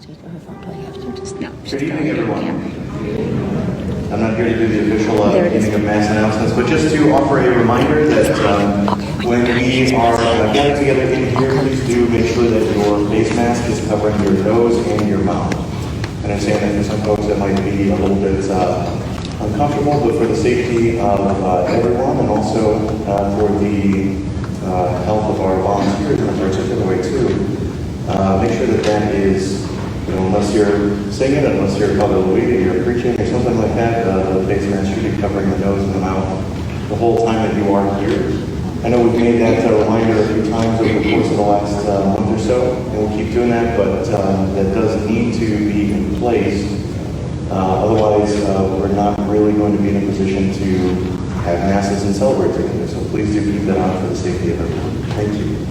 Good evening, everyone. I'm not here to do the official beginning of mass announcements, but just to offer a reminder that when we are gathered together in here, please do make sure that your face mask is covering your nose and your mouth. And I'm saying that for some folks that might be a little bit uncomfortable, but for the safety of everyone and also for the health of our volunteers in a particular way too, make sure that that is, unless you're singing, unless you're hallelujah, you're preaching or something like that, the face mask should be covering the nose and the mouth the whole time that you are here. I know we've made that reminder a few times over the course of the last month or so, and we'll keep doing that, but that does need to be in place. Otherwise, we're not really going to be in a position to have masses and celebrate together. So please do keep that on for the safety of everyone. Thank you.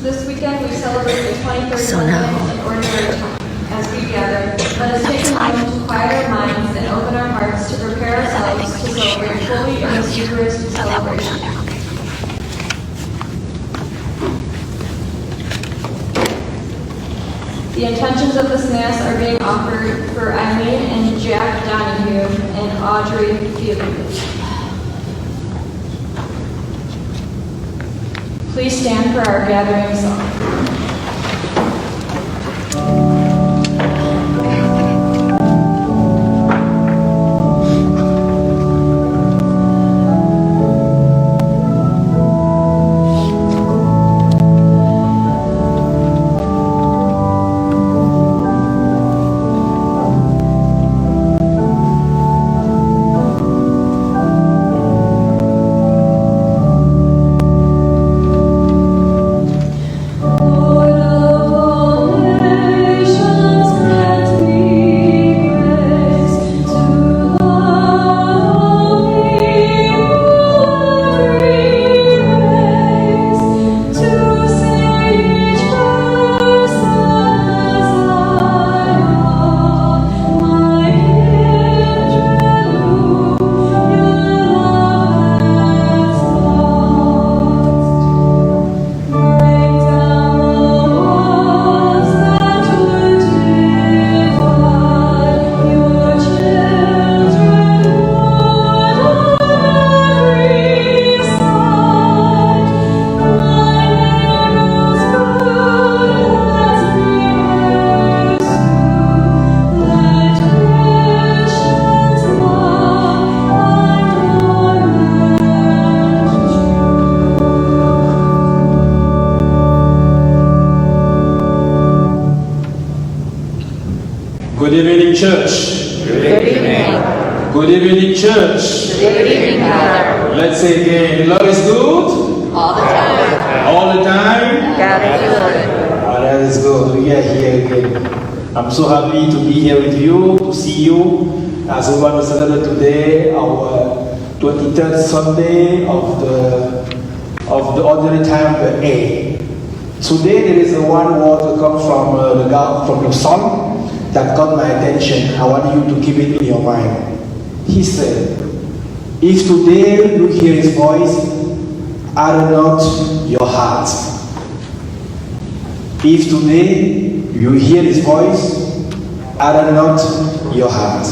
This weekend we celebrate the 23rd Monday in ordinary time. As we gather, let us take a moment to quiet our minds and open our hearts to prepare ourselves to celebrate fully in this Eucharistic celebration. The intentions of this Mass are being offered for Eileen and Jack Donahue and Audrey Felix. Please stand for our gathering song. church. Good evening. Good evening, church. Good evening, Father. Let's say again, the Lord is good. All the time. All the time. God is good. That is good. We are here again. I'm so happy to be here with you, to see you, as we want to celebrate today our 23rd Sunday of the ordinary time A. Today there is one word that comes from the song that got my attention. I want you to keep it in your mind. He said, "If today you hear His voice, harden not your heart." If today you hear His voice, harden not your heart.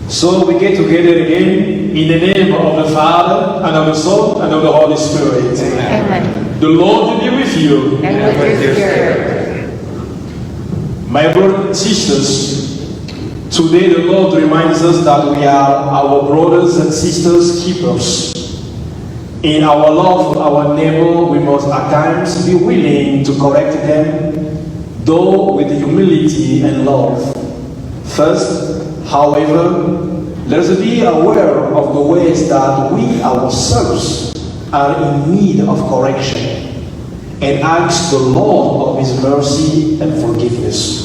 So we get together again in the name of the Father, and of the Son, and of the Holy Spirit. Amen. The Lord will be with you. And with your spirit. My brothers and sisters, today the Lord reminds us that we are our brothers and sisters' keepers. In our love for our neighbor, we must at times be willing to correct them, though with humility and love. First, however, let us be aware of the ways that we ourselves are in need of correction and ask the Lord of His mercy and forgiveness.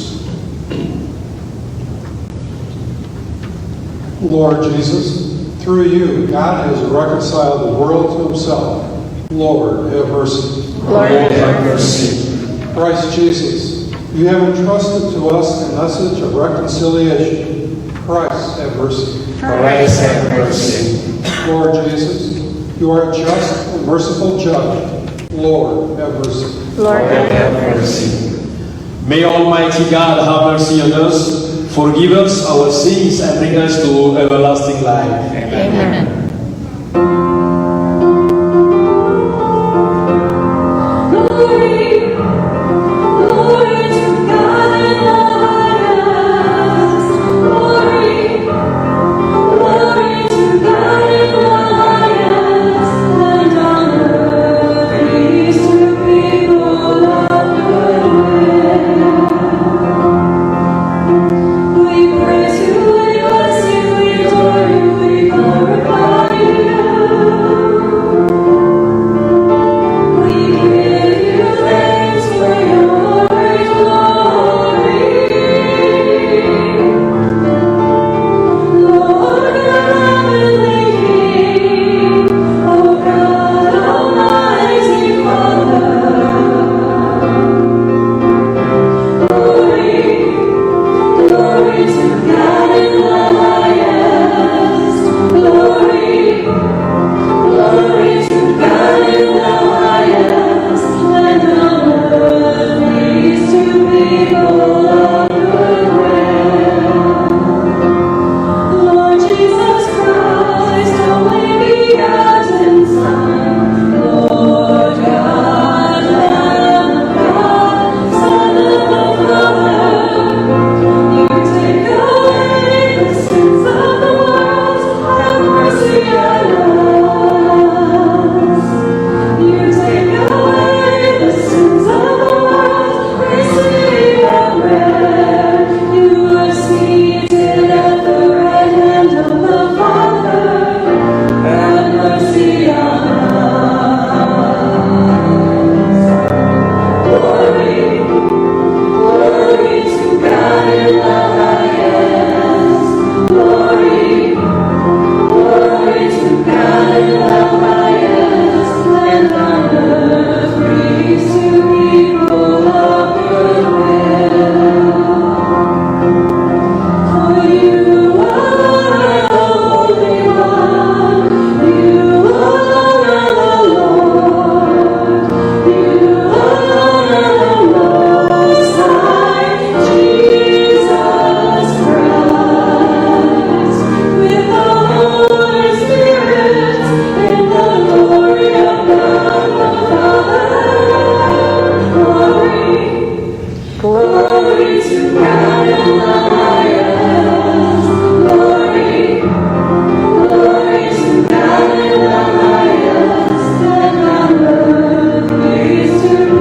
Lord Jesus, through you, God has reconciled the world to Himself. Lord, have mercy. Lord, have mercy. Christ Jesus, you have entrusted to us the message of reconciliation. Christ, have mercy. Christ have mercy. Lord Jesus, you are a just and merciful judge. Lord, have mercy. Lord, have mercy. May Almighty God have mercy on us, forgive us our sins, and bring us to everlasting life. Amen.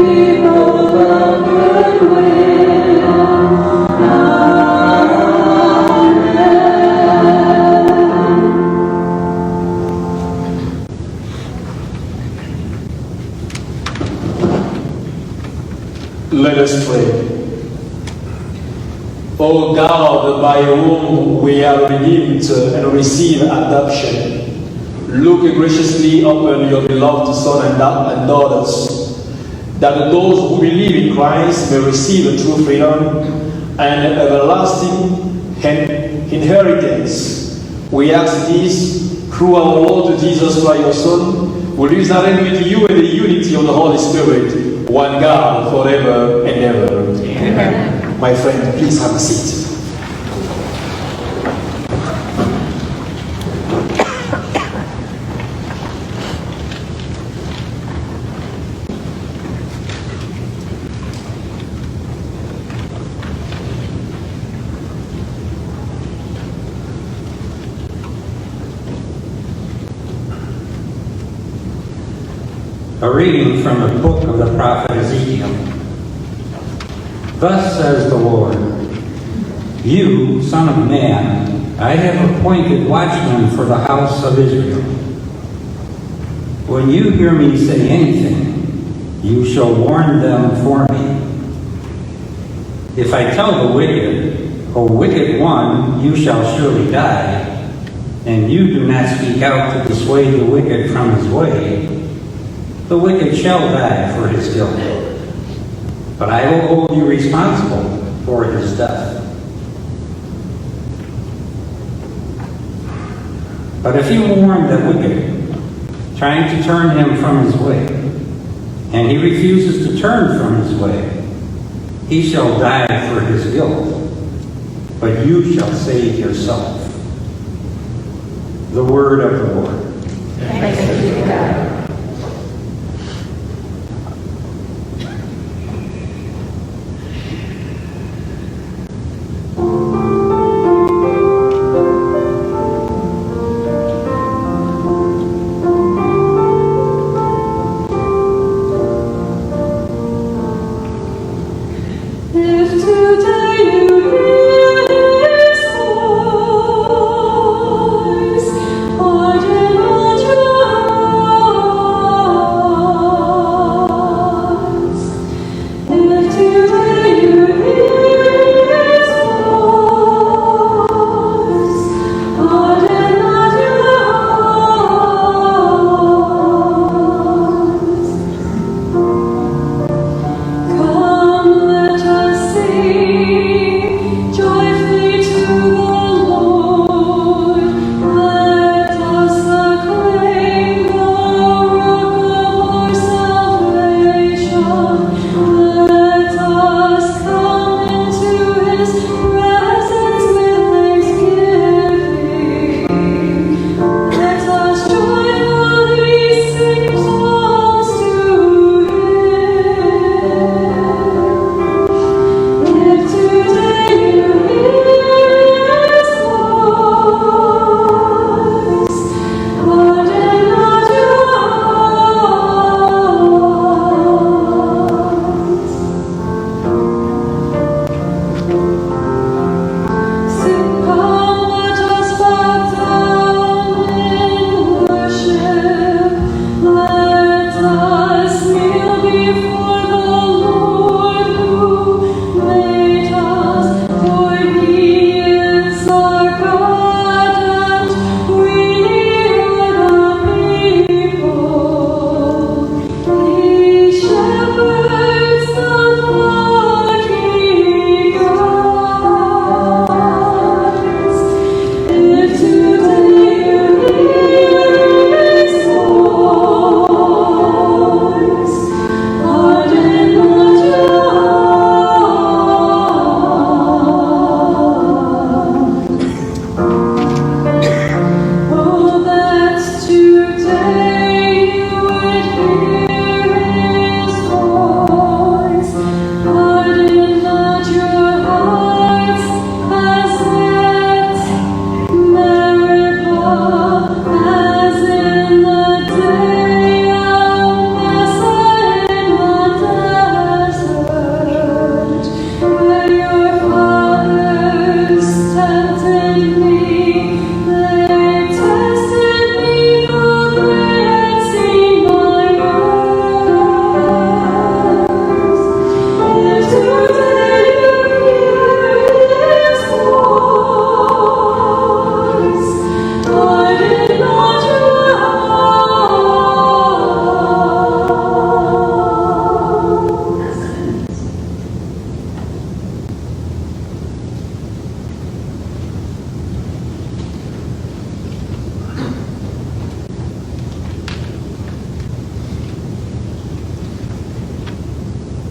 People us pray. O God, by whom we are redeemed and receive adoption, look graciously upon your beloved sons and daughters, that those who believe in Christ may receive true freedom and everlasting inheritance. We ask this through our Lord Jesus Christ, your Son, who lives and reigns with you in the unity of the Holy Spirit, one God, forever and ever. Amen. My friend, please have a seat. A reading from the book of the prophet Ezekiel. Thus says the Lord, You, son of man, I have appointed watchmen for the house of Israel. When you hear me say anything, you shall warn them for me. If I tell the wicked, O wicked one, you shall surely die, and you do not speak out to dissuade the wicked from his way, the wicked shall die for his guilt. But I will hold you responsible for his death. But if you warn the wicked, trying to turn him from his way, and he refuses to turn from his way, he shall die for his guilt, but you shall save yourself. The word of the Lord. Thanks be to God. Pardon all your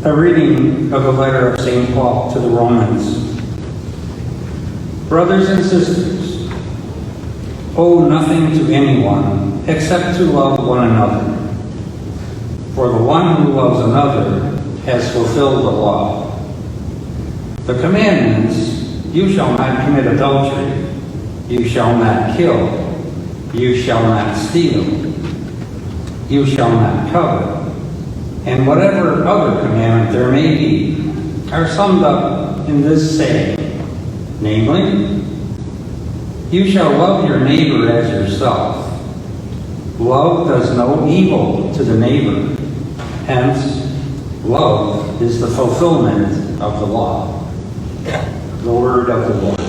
A reading of the letter of St. Paul to the Romans. Brothers and sisters, owe nothing to anyone except to love one another. For the one who loves another has fulfilled the law. The commandments, you shall not commit adultery, you shall not kill, you shall not steal, you shall not covet, and whatever other commandment there may be, are summed up in this saying, namely, you shall love your neighbor as yourself. Love does no evil to the neighbor. Hence, love is the fulfillment of the law. The word of the Lord.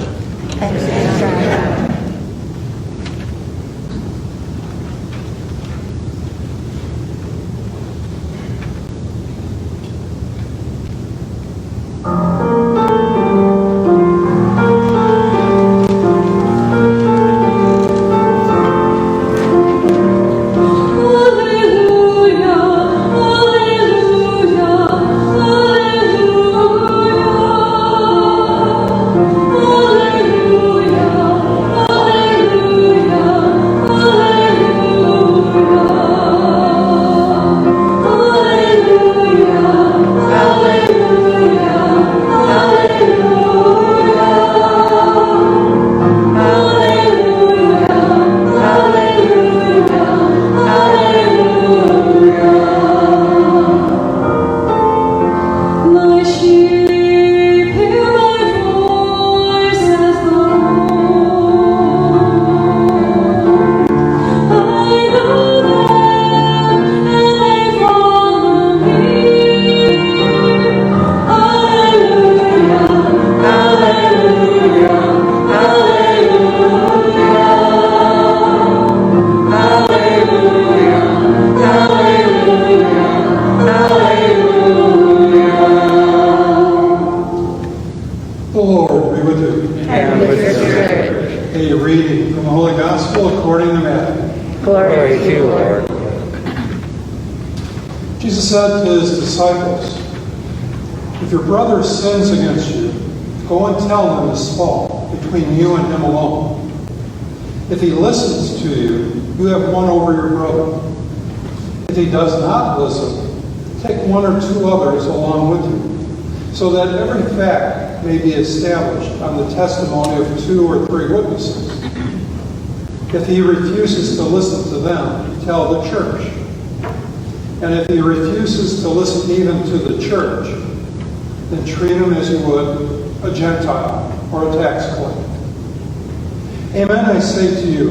Jesus said to his disciples, if your brother sins against you, go and tell him his fault between you and him alone. If he listens to you, you have won over your brother. If he does not listen, take one or two others along with you, so that every fact may be established on the testimony of 2 or 3 witnesses. If he refuses to listen to them, tell the church. And if he refuses to listen even to the church, then treat him as you would a Gentile or a tax collector. Amen, I say to you,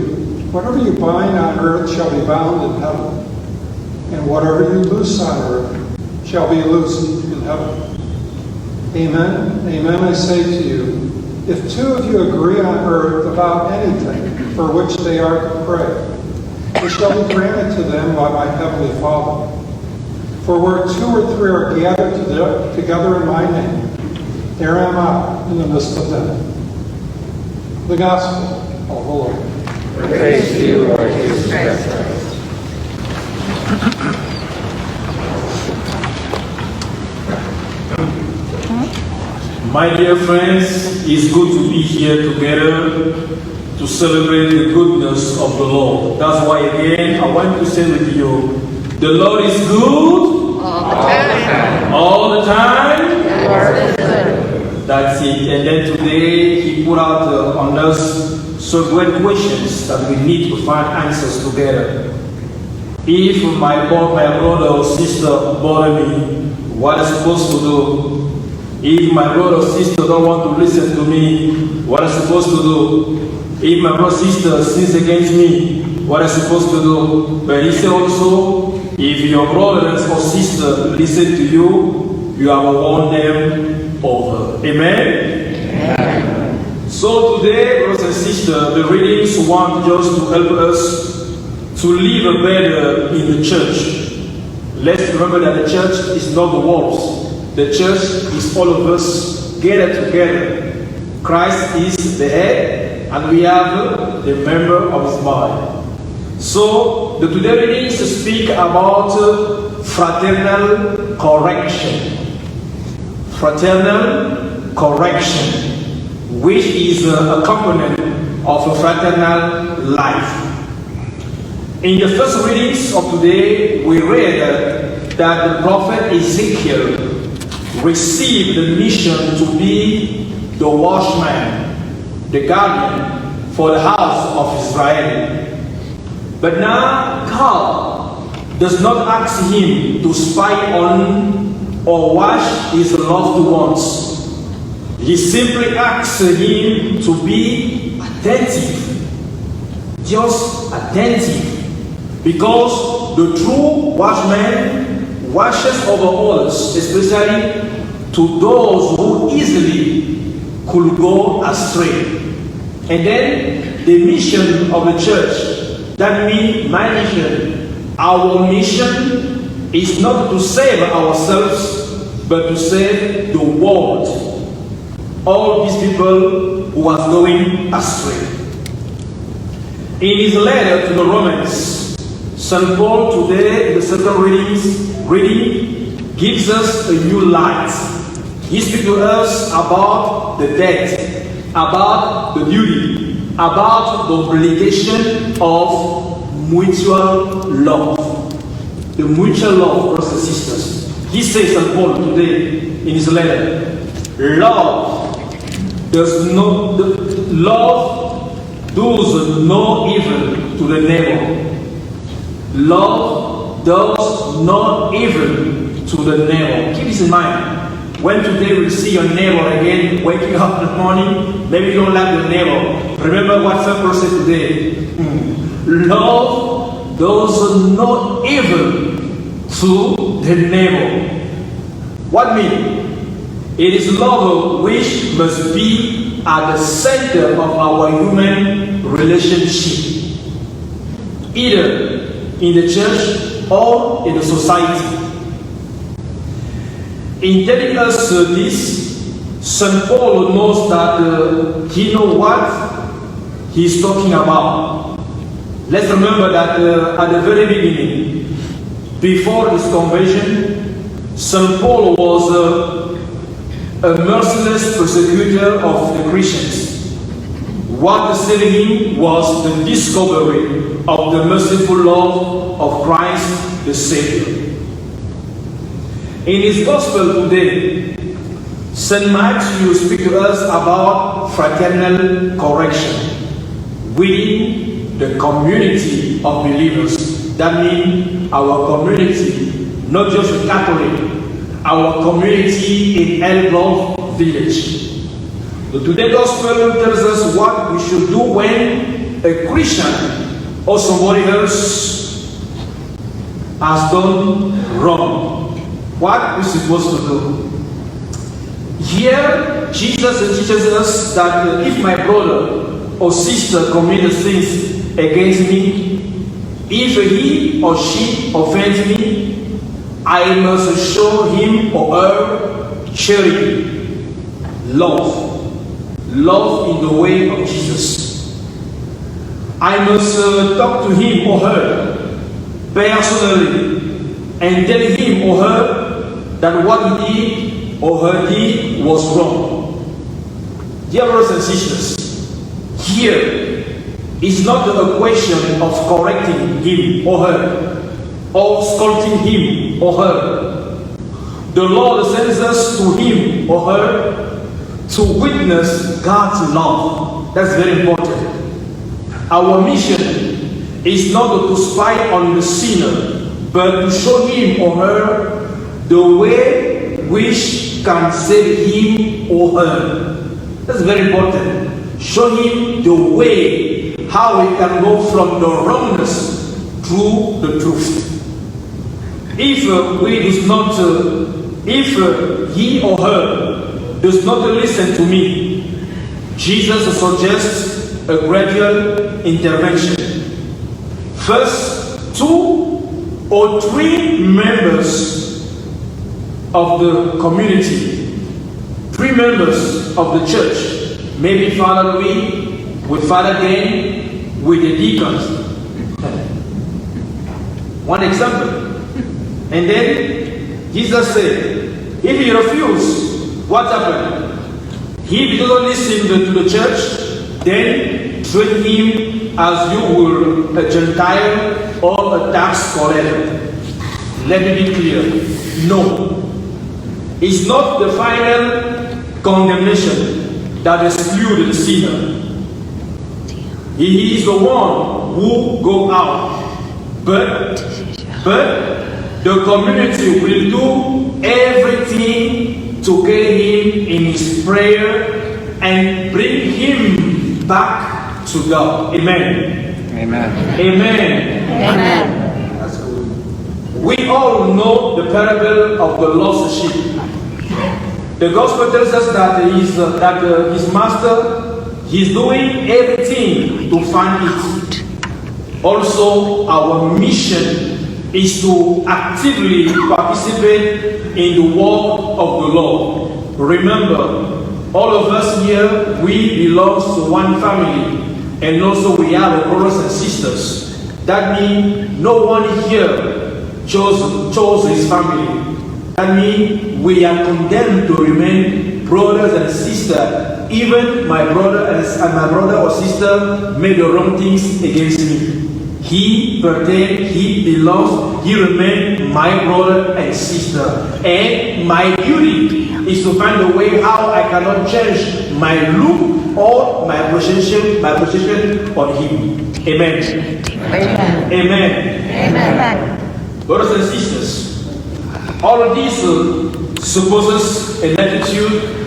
whatever you bind on earth shall be bound in heaven, and whatever you loose on earth shall be loosed in heaven. Amen, amen, I say to you, if 2 of you agree on earth about anything for which they are to pray, it shall be granted to them by my heavenly Father. For where 2 or 3 are gathered together in my name, there am I in the midst of them. The Gospel of the Lord. Praise to you, Lord Jesus Christ. My dear friends, it's good to be here together to celebrate the goodness of the Lord. That's why again, I want to say with you, the Lord is good all the time. That's it. And then today, He put out on us some great questions that we need to find answers together. If my brother or sister bother me, what am I supposed to do? If my brother or sister don't want to listen to me, what am I supposed to do? If my brother or sister sins against me, what am I supposed to do? But he said also, if your brothers or sister listen to you, you have won them over. Amen? Amen. So today, brothers and sisters, the readings want just to help us to live better in the church. Let's remember that the church is not the walls. The church is all of us gathered together. Christ is the head, and we are the member of his body. So, the today readings speak about fraternal correction. fraternal correction, which is a component of a fraternal life. In the first readings of today, we read that the prophet Ezekiel received the mission to be the watchman, the guardian for the house of Israel. But now God does not ask him to spy on or watch his loved ones. He simply asks him to be attentive, just attentive, because the true watchman watches over others, especially to those who easily could go astray. And then the mission of the church, that means my mission, our mission is not to save ourselves, but to save the world. All these people who are going astray. In his letter to the Romans, St. Paul today, in the second reading, gives us a new light. He speaks to us about the debt, about the duty, about the obligation of mutual love. The mutual love, brothers and sisters. He says, St. Paul today, in his letter, love does no evil to the neighbor. Love does no evil to the neighbor. Keep this in mind. When today we see your neighbor again waking up in the morning, maybe you don't like the neighbor. Remember what St. Paul said today. Love does no evil to the neighbor. What mean? It is love which must be at the center of our human relationship, either in the church or in the society. In telling us this, St. Paul knows that he knows what he is talking about. Let's remember that at the very beginning, before his conversion, St. Paul was a merciless persecutor of the Christians. What saved him was the discovery of the merciful love of Christ the Savior. In his gospel today, St. Matthew speaks to us about fraternal correction within the community of believers. That means our community, not just the Catholic, our community in Elblow village. The Today Gospel tells us what we should do when a Christian or somebody else has done wrong. What we're supposed to do. Here, Jesus teaches us that if my brother or sister commits sins against me, if he or she offends me, I must show him or her charity, love in the way of Jesus. I must talk to him or her personally and tell him or her that what he did or her did was wrong. Dear brothers and sisters, here is not a question of correcting him or her, or scolding him or her. The Lord sends us to him or her to witness God's love. That's very important. Our mission is not to spy on the sinner, but to show him or her the way which can save him or her. That's very important. Show him the way how he can go from the wrongness to the truth. If he or her does not listen to me, Jesus suggests a gradual intervention. First, 2 or 3 members of the community, 3 members of the church, maybe Father Louis, with Father Dan, with the deacons. One example. And then Jesus said, if he refuses what happened? If you don't listen to the church, then treat him as you would a Gentile or a tax collector. Let me be clear. No. It's not the final condemnation that excludes the sinner. He is the one who go out. But the community will do everything to get him in his prayer and bring him back to God. Amen. Amen. Amen. Amen. That's good. We all know the parable of the lost sheep. The gospel tells us that his master is doing everything to find it. Also, our mission is to actively participate in the work of the Lord. Remember, all of us here, we belong to one family, and also we are brothers and sisters. That means no one here chose his family. That means we are condemned to remain brothers and sisters. Even my brother or sister made the wrong things against me. He pertains, he belongs, he remains my brother and sister. And my duty is to find a way how I cannot change my look or my position on him. Amen. Amen. Amen. Amen. Brothers and sisters, all of this supposes an attitude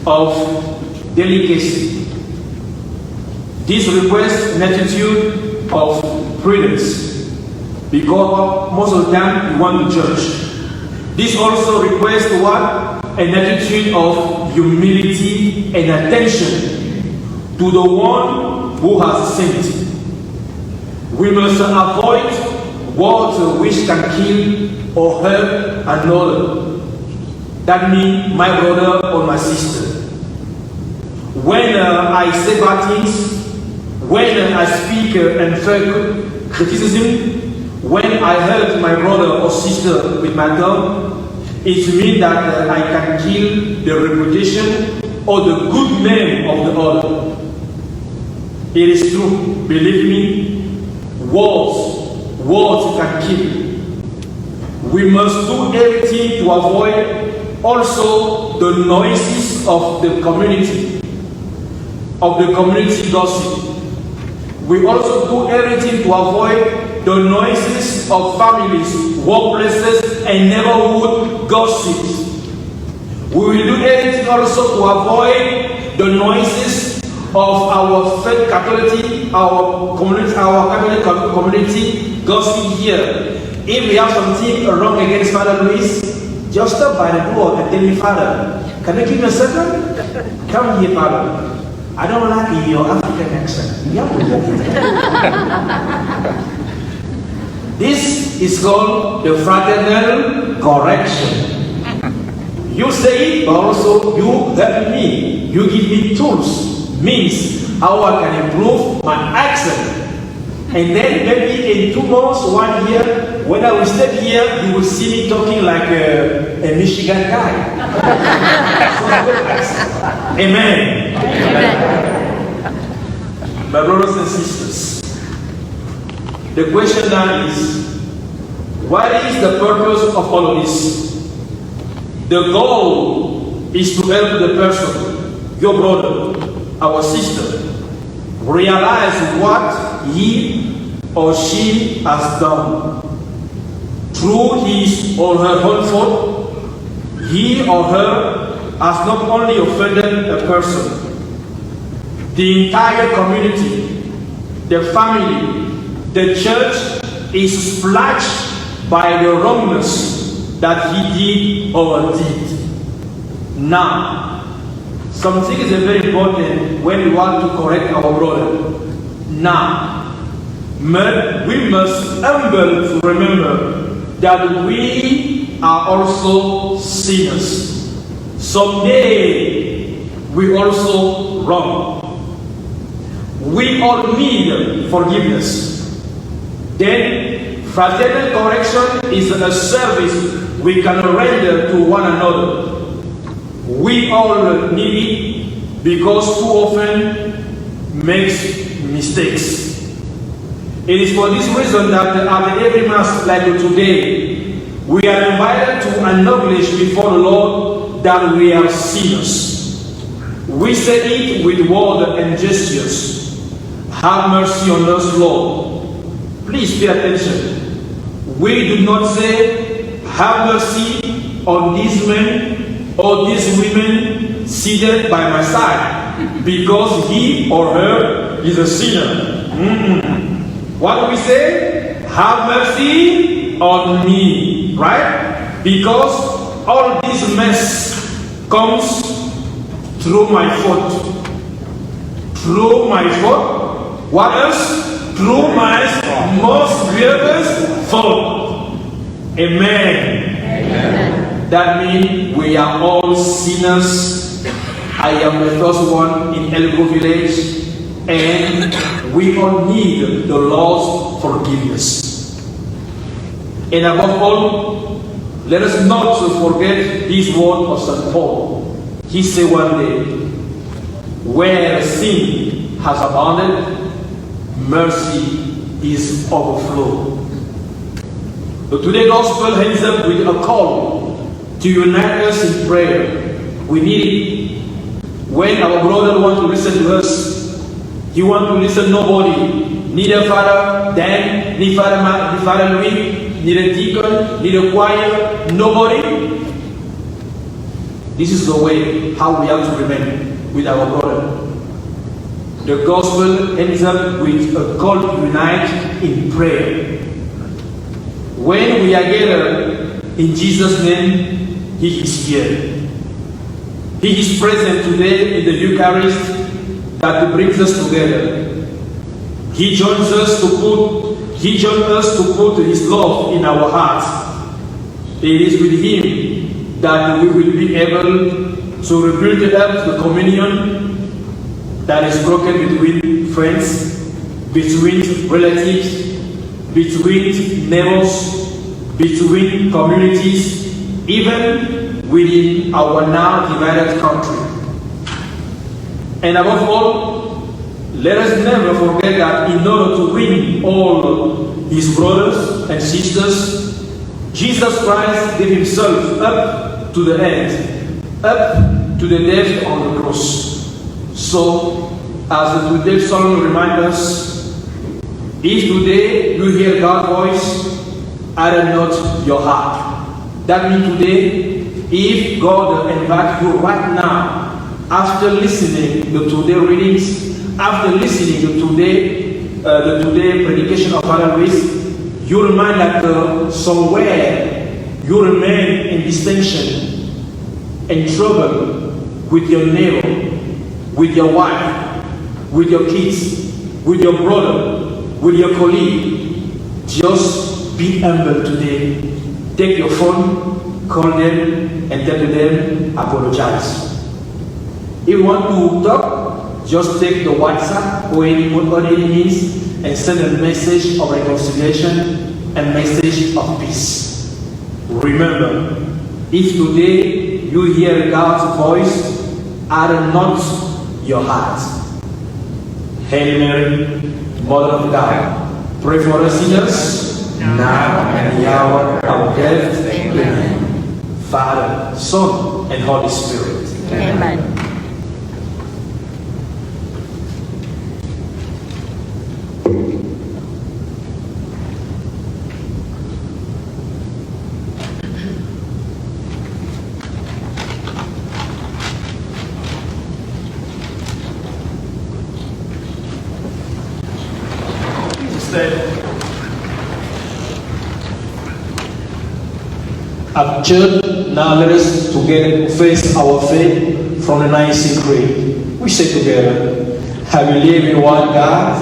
of delicacy. This requires an attitude of prudence, because most of the time we want to judge. This also requires what? An attitude of humility and attention to the one who has sinned. We must avoid what which can kill or hurt another. That means my brother or my sister. When I say bad things, when I speak unfair criticism, when I hurt my brother or sister with my tongue, it means that I can kill the reputation or the good name of the other. It is true, believe me, words can kill. We must do everything to avoid also the noises of the community gossip. We also do everything to avoid the noises of families, workplaces, and neighborhood gossips. We will do everything also to avoid the noises of our faith Catholic, our Catholic community gossip here. If we have something wrong against Father Luis, just stop by the door and tell me, Father, can I give you a second? Come here, Father. I don't like your African accent. This is called the fraternal correction. You say it, but also you help me. You give me tools, means how I can improve my accent. And then maybe in 2 months, 1 year, when I will step here, you will see me talking like a Michigan guy. Amen. Amen. My brothers and sisters, the question now is, what is the purpose of all of this? The goal is to help the person, your brother, our sister, realize what he or she has done. Through his or her own fault, he or her has not only offended a person, the entire community, the family, the church is splashed by the wrongness that he did or did. Now, something is very important when we want to correct our brother. Now, we must humble to remember that we are also sinners. Someday, we also wrong. We all need forgiveness. Then, fraternal correction is a service we can render to one another. We all need it because too often makes mistakes. It is for this reason that at every Mass like today, we are invited to acknowledge before the Lord that we are sinners. We say it with words and gestures. Have mercy on us, Lord. Please pay attention. We do not say, have mercy on these men or these women seated by my side, because he or her is a sinner. What do we say? Have mercy on me, right? Because all this mess comes through my fault. Through my fault? What else? Through my most grievous fault. Amen. Amen. That means we are all sinners. I am the first one in Elgo village, and we all need the Lord's forgiveness. And above all, let us not forget this word of St. Paul. He said one day, where sin has abounded, mercy is overflow. So today gospel ends up with a call to unite us in prayer. We need it. When our brother wants to listen to us, he wants to listen to nobody. Neither Father Dan, neither Father Louis, neither deacon, neither choir, nobody. This is the way how we have to remain with our brother. The gospel ends up with a call to unite in prayer. When we are gathered in Jesus' name, He is here. He is present today in the Eucharist that brings us together. He joins us to put His love in our hearts. It is with Him that we will be able to rebuild up the communion that is broken between friends, between relatives, between neighbors, between communities, even within our now divided country. And above all, let us never forget that in order to win all His brothers and sisters, Jesus Christ gave Himself up to the end, up to the death on the cross. So, as the today's song reminds us, if today you hear God's voice, harden not your heart. That means today, if God invites you right now, after listening to today's readings, after listening to the today predication of Father Luis, you remind that somewhere you remain in distinction, in trouble with your neighbor, with your wife, with your kids, with your brother, with your colleague. Just be humble today. Take your phone, call them, and tell them, apologize. If you want to talk, just take the WhatsApp or any means and send a message of reconciliation and message of peace. Remember, if today you hear God's voice, harden not your heart. Hail Mary, Mother of God, pray for us sinners, now and in the hour of our death. Amen. Father, Son, and Holy Spirit. Amen. At church, now let us together face our faith from the Nicene Creed. We say together, I believe in one God,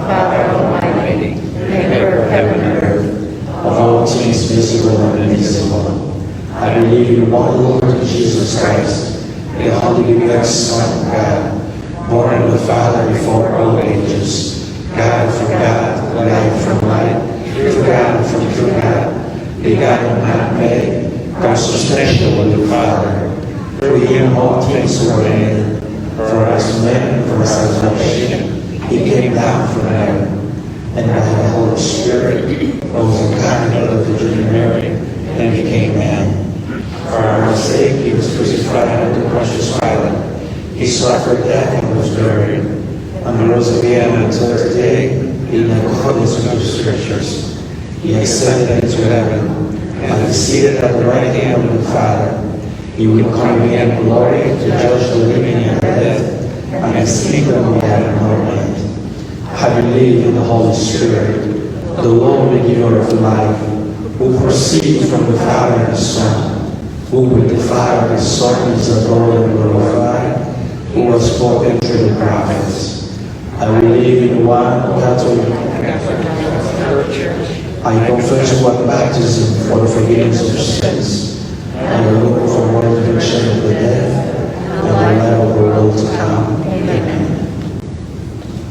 Father Almighty, maker of heaven and earth, of all things visible and invisible. I believe in one Lord Jesus Christ, the only begotten Son of God, born of the Father before all ages, God from God, light from light, true God from true God, begotten, not made, consubstantial with the Father. Through him all things were made. For us men, for salvation, he came down from heaven, and by the Holy Spirit was incarnate of the Virgin Mary, and became man. For our sake he was crucified under Pontius Pilate. He suffered death and was buried, and rose again on the third day, in accordance with the Scriptures. He ascended into heaven, and is seated at the right hand of the Father. He will come again in glory to judge the living and the dead, and his kingdom will have no end. I believe in the Holy Spirit, the Lord, the giver of life, who proceeds from the Father and the Son, who with the Father and the Son is adored and glorified, who was spoken through the prophets. I believe in one Catholic. I confess one baptism for the forgiveness of sins. I look for one resurrection of the dead and the life of the world to come. Amen.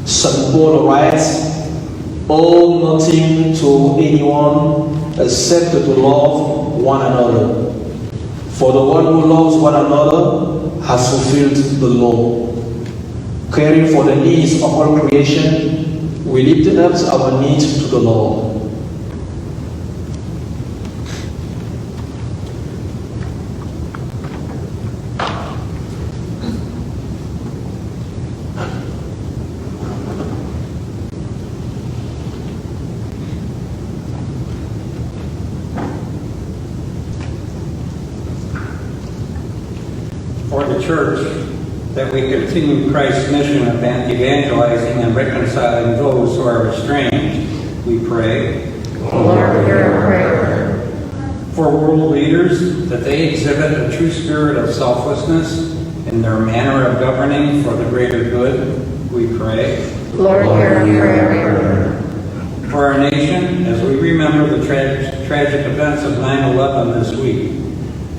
St. Paul writes, "Owe nothing to anyone except to love one another. For the one who loves one another has fulfilled the law." Caring for the needs of all creation, we lift up our needs to the Lord. For the Church, that we continue Christ's mission of evangelizing and reconciling those who are estranged, we pray. Lord, hear our prayer. For world leaders, that they exhibit a true spirit of selflessness in their manner of governing for the greater good, we pray. Lord, hear our prayer. For our nation, as we remember the tragic events of 9/11 this week,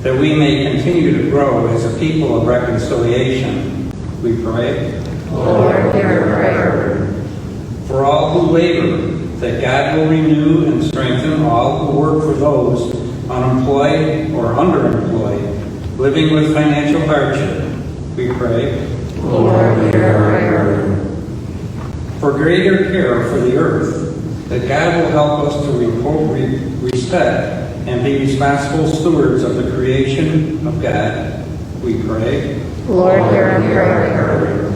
that we may continue to grow as a people of reconciliation, we pray. Lord, hear our prayer. For all who labor, that God will renew and strengthen all who work for those unemployed or underemployed, living with financial hardship, we pray. Lord, hear our prayer. For greater care for the earth, that God will help us to respect and be responsible stewards of the creation of God, we pray. Lord, hear our prayer.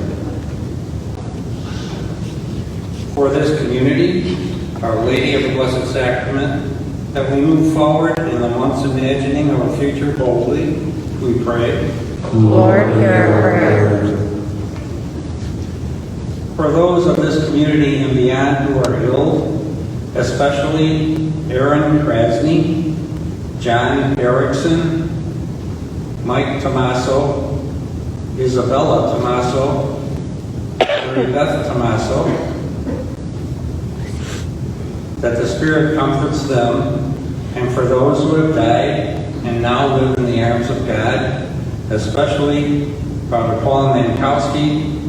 For this community, Our Lady of the Blessed Sacrament, that we move forward in the months imagining our future boldly, we pray. Lord, hear our prayer. For those of this community and beyond who are ill, especially Aaron Krasny, John Erickson, Mike Tomaso, Isabella Tomaso, Mary Beth Tomaso, that the Spirit comforts them, and for those who have died and now live in the arms of God, especially Father Paul Mankowski,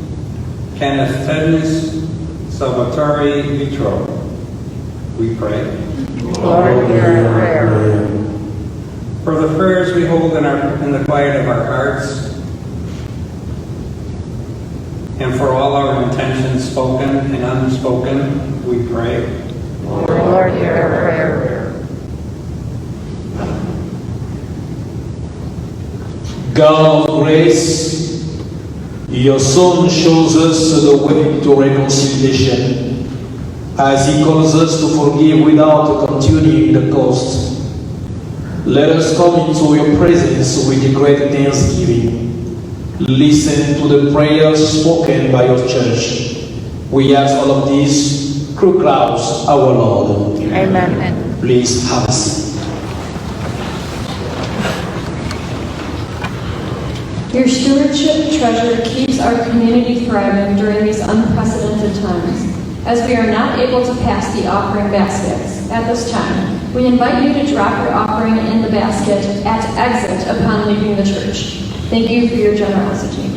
Kenneth Tednis, Salvatore Vitro, we pray. Lord, hear our prayer. For the prayers we hold in the quiet of our hearts, and for all our intentions spoken and unspoken, we pray. Lord, hear our prayer. God of grace, your Son shows us the way to reconciliation, as he calls us to forgive without continuing the cost. Let us come into your presence with a great thanksgiving. Listen to the prayers spoken by your church. We ask all of this through Christ our Lord. Amen. Please have a seat. Your stewardship treasure keeps our community thriving during these unprecedented times. As we are not able to pass the offering baskets at this time, we invite you to drop your offering in the basket at exit upon leaving the church. Thank you for your generosity.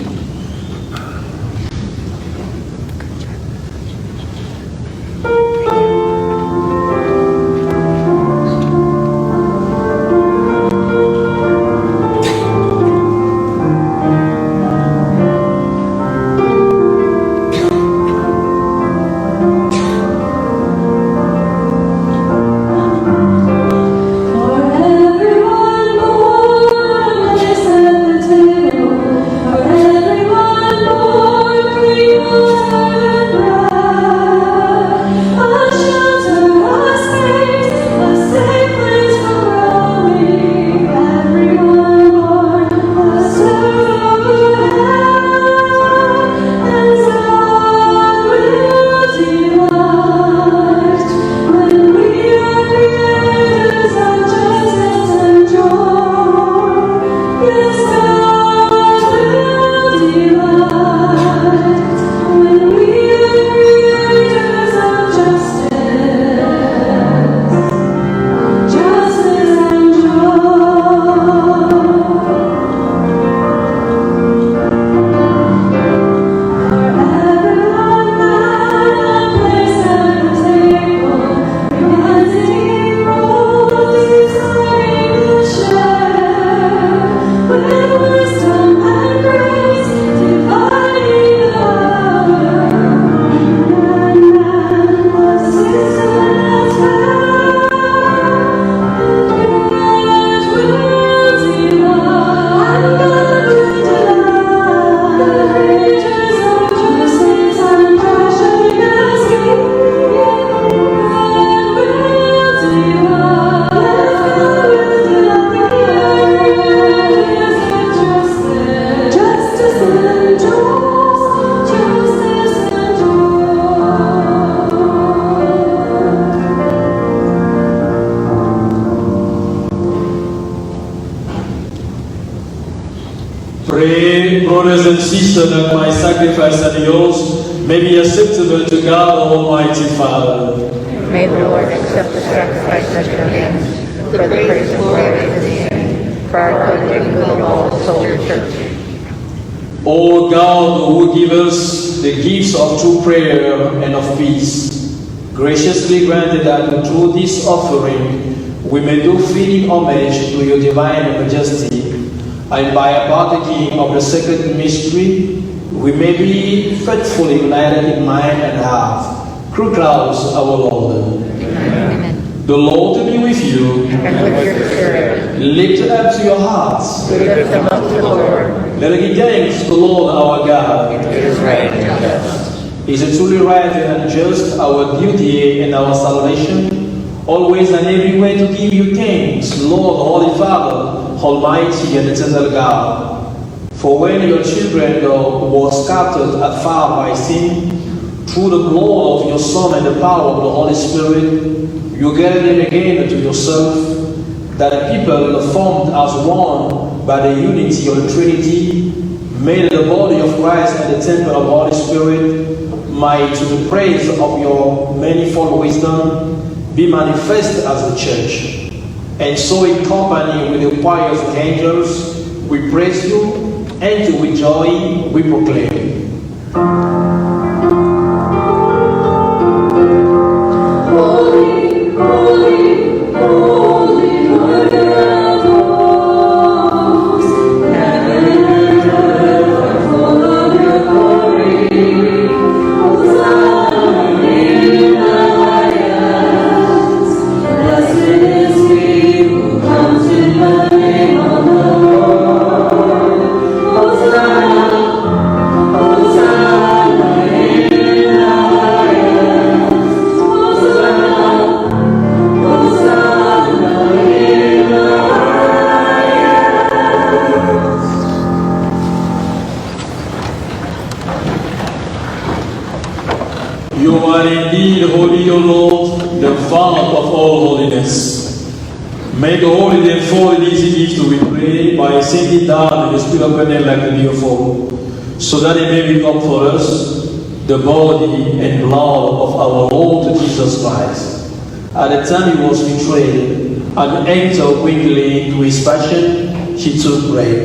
brothers and sisters, that my sacrifice and yours may be acceptable to God, Almighty Father. May the Lord accept the sacrifice at your hands for the praise and glory of his name, for our good and good of all the Holy Church. O God, who give us the gifts of true prayer and of peace, graciously granted that through this offering we may do fitting homage to your divine majesty, and by partaking of the sacred mystery, we may be faithfully united in mind and heart, through Christ our Lord. Amen. The Lord be with you. And with your spirit, Lift up to your hearts. we lift them up to the Lord. Let us give thanks to the Lord our God. It is right and just. It is truly right and just, our duty and our salvation, always and everywhere to give you thanks, Lord, Holy Father, Almighty and eternal God. For when your children were scattered afar by sin, through the blood of your Son and the power of the Holy Spirit, you gathered them again to yourself, that the people formed as one by the unity of the Trinity, made the body of Christ and the temple of the Holy Spirit, might, to the praise of your manifold wisdom, be manifest as the church. And so in company with the choirs of angels, we praise you, and with joy we proclaim. Holy, holy, holy, Lord of hosts, heaven and earth are full of your glory. Hosanna in the highest. Blessed is he who comes in the name of the Lord. Hosanna, Hosanna in the highest. Hosanna, Hosanna in the You are indeed holy, O Lord, the fount of all holiness. Make holy therefore these gifts, we pray, by sending down the Spirit of God like the dew, so that it may become for us the body and blood of our Lord Jesus Christ. At the time he was betrayed and entered willingly into his passion, he took bread,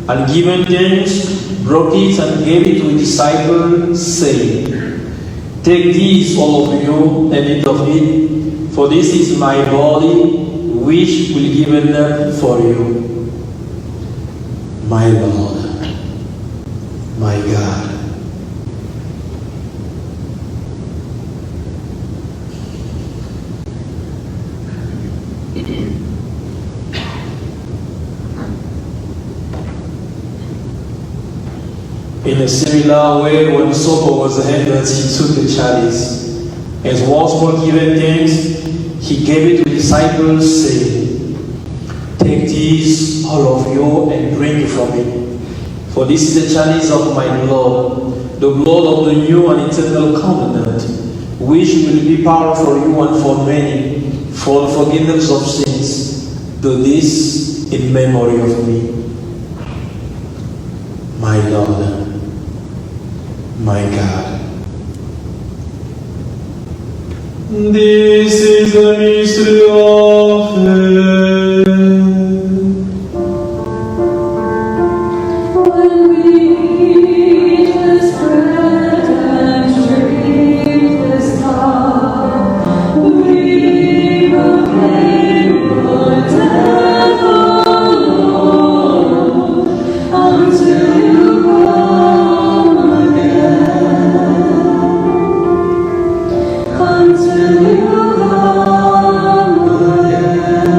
and giving thanks, broke it and gave it to his disciples, saying, Take this, all of you, and eat of it, for this is my body, which will be given for you. My Lord, my God. In a similar way, when supper was ended, he took the chalice. As once more given thanks, he gave it to his disciples, saying, Take this, all of you, and drink from it. For this is the chalice of my blood, the blood of the new and eternal covenant, which will be poured for you and for many, for the forgiveness of sins. Do this in memory of me. My Lord, my God. This is the mystery of faith. When we eat this bread and drink this cup, we proclaim your death, O Lord, until you come again. Until you come again.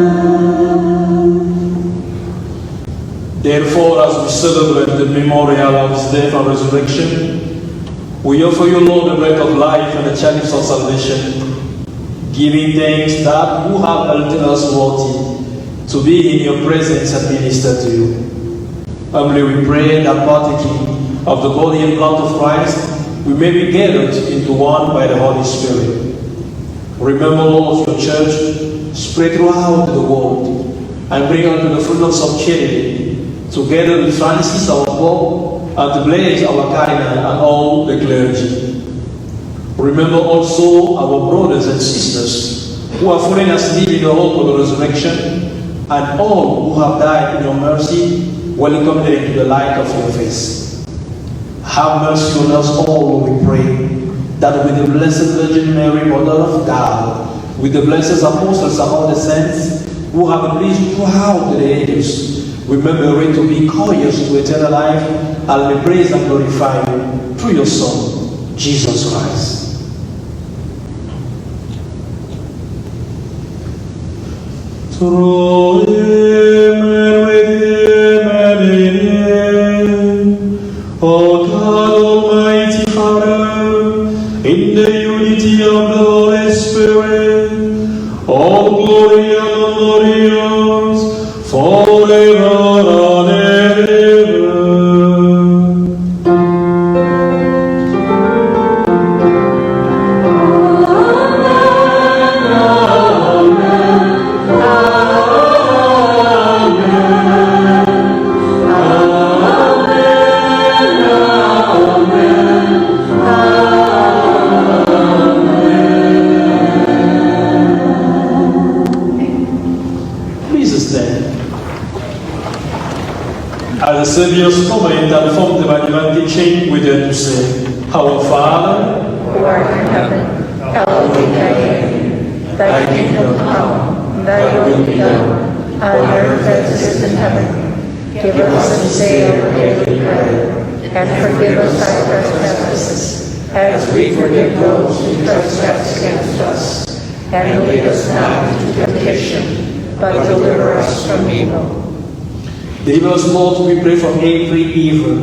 Therefore, as we celebrate the memorial of his death and resurrection, we offer you, Lord, the bread of life and the chalice of salvation, giving thanks that you have held us worthy to be in your presence and minister to you. Humbly we pray that partaking of the body and blood of Christ, we may be gathered into one by the Holy Spirit. Remember, Lord, your church spread throughout the world, and bring unto the fullness of charity, to together with Francis, our Pope, and Blaise, our Cardinal, and all the clergy. Remember also our brothers and sisters who have fallen asleep in the hope of the resurrection, and all who have died in your mercy, welcome them into the light of your face. Have mercy on us all, we pray, that with the Blessed Virgin Mary, Mother of God, with the blessed apostles and all the saints who have been pleased throughout the ages, remember it to be courteous to eternal life, and may praise and glorify you through your Son, Jesus Christ. Through him and with him and in him, O God Almighty Father, in the unity of the Holy Spirit, all glory and honor yours forever and ever. As the Savior's comment and formed by divine teaching, we dare to say, Our Father, who art in heaven, hallowed be thy name. Thy kingdom come, thy will be done, on earth as it is in heaven. Give us this day our daily bread, and forgive us our trespasses, as we forgive those who trespass against us. And lead us not into temptation, but deliver us from evil. Deliver us, Lord, we pray, from every evil.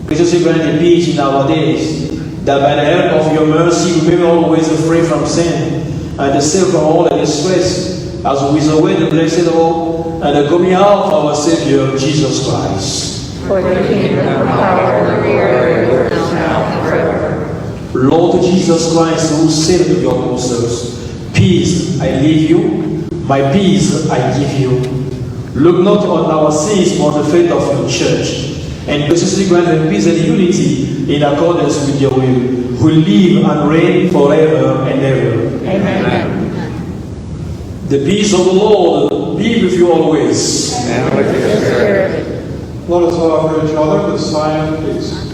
Graciously grant the peace in our days, that by the help of your mercy we may be always free from sin, and saved from all the distress, as we await the blessed hope and the coming out of our Savior, Jesus Christ. For the kingdom, the power, and the glory, now and forever. Lord Jesus Christ, who said to your apostles, Peace I leave you, my peace I give you. Look not on our sins, but on the faith of your church, and graciously grant them peace and unity in accordance with your will, who live and reign forever and ever. Amen. The peace of the Lord be with you always. And with your spirit. Let us offer each other the sign of peace.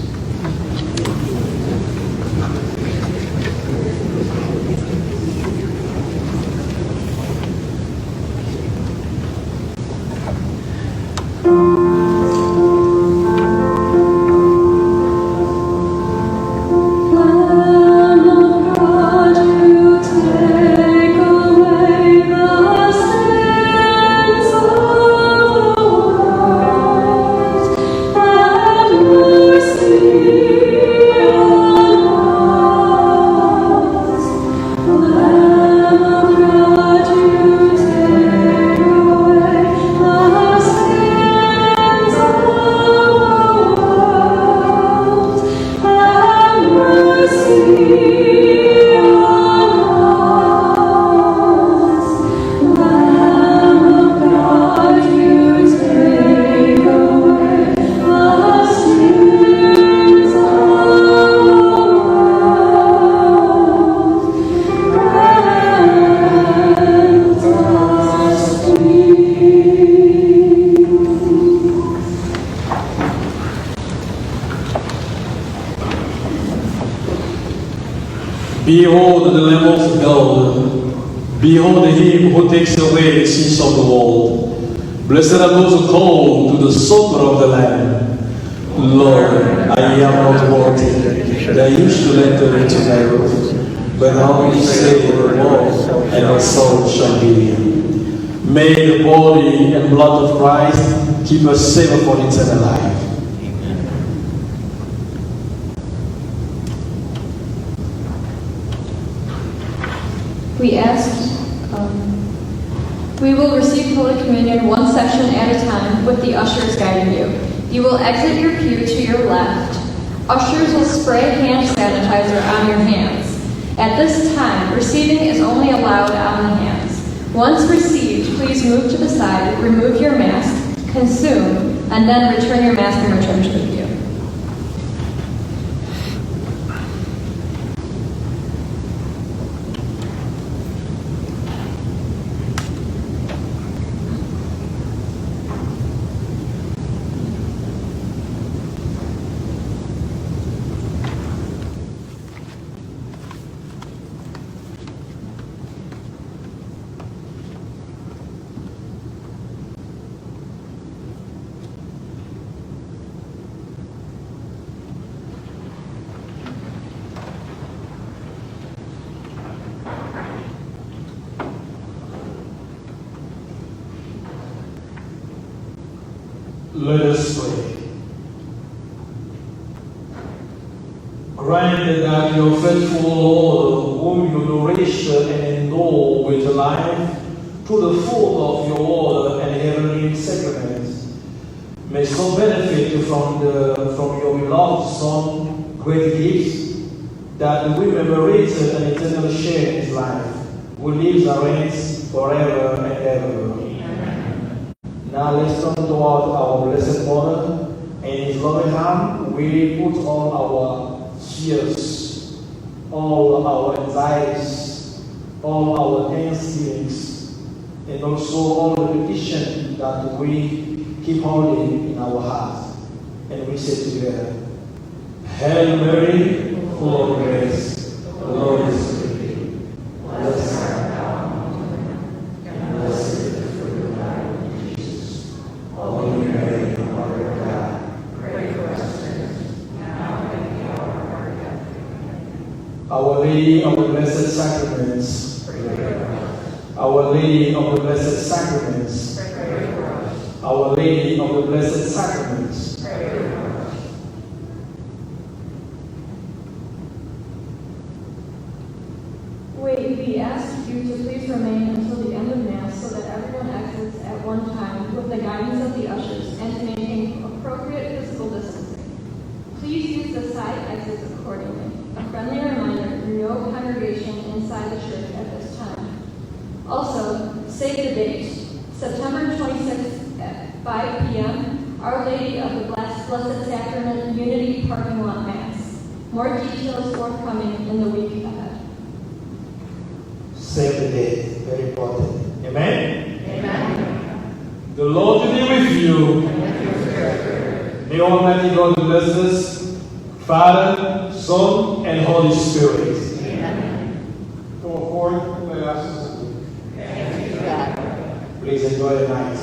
Behold the Lamb of God. Behold him who takes away the sins of the world. Blessed are those who call to the supper of the Lamb. Lord, I am not worthy that you should enter into my roof, but only say the word, and my soul shall be healed. May the body and blood of Christ keep us safe upon eternal life. We asked, we will receive Holy Communion one section at a time with the ushers guiding you. You will exit your pew to your left. Ushers will spray hand sanitizer on your hands. At this time, receiving is only allowed on the hands. Once received, please move to the side, remove your mask, consume, and then return your mask and return to the pew. Let us pray. Grant that your faithful Lord, whom you nourish and endow with life through the food of your word and heavenly sacraments, may so benefit from your beloved Son great gifts, that we may merit an eternal share in his life, who lives and reigns forever and ever. Now let's turn toward our Blessed Mother, and in his loving hand we put all our fears, all our anxieties, all our thanksgivings, and also all the petitions that we keep holding in our hearts. And we say together, Hail Mary, full of grace, the Lord is with thee. Blessed art thou among women, and blessed is the fruit of thy womb, Jesus. Holy Mary, Mother of God, pray for us sinners, now and at the hour of our death. Our Lady of the Blessed Sacraments, pray for us. Our Lady of the Blessed Sacraments, pray for us. Our Lady of the Blessed Sacraments, pray for us. We ask you to please remain until the end of Mass so that everyone exits at one time with the guidance of the ushers and to maintain appropriate physical distancing. Please use the side exits accordingly. A friendly reminder, no congregation inside the church at this time. Also, save the date, September 26th at 5 p.m., Our Lady of the Blessed Sacrament Unity Parking Lot Mass. More details forthcoming in the week ahead. Save the day. Very important. Amen? Amen. The Lord be with you. May Almighty God bless us, Father, Son, and Holy Spirit. Amen. Go forth, may I ask us to Please enjoy the night.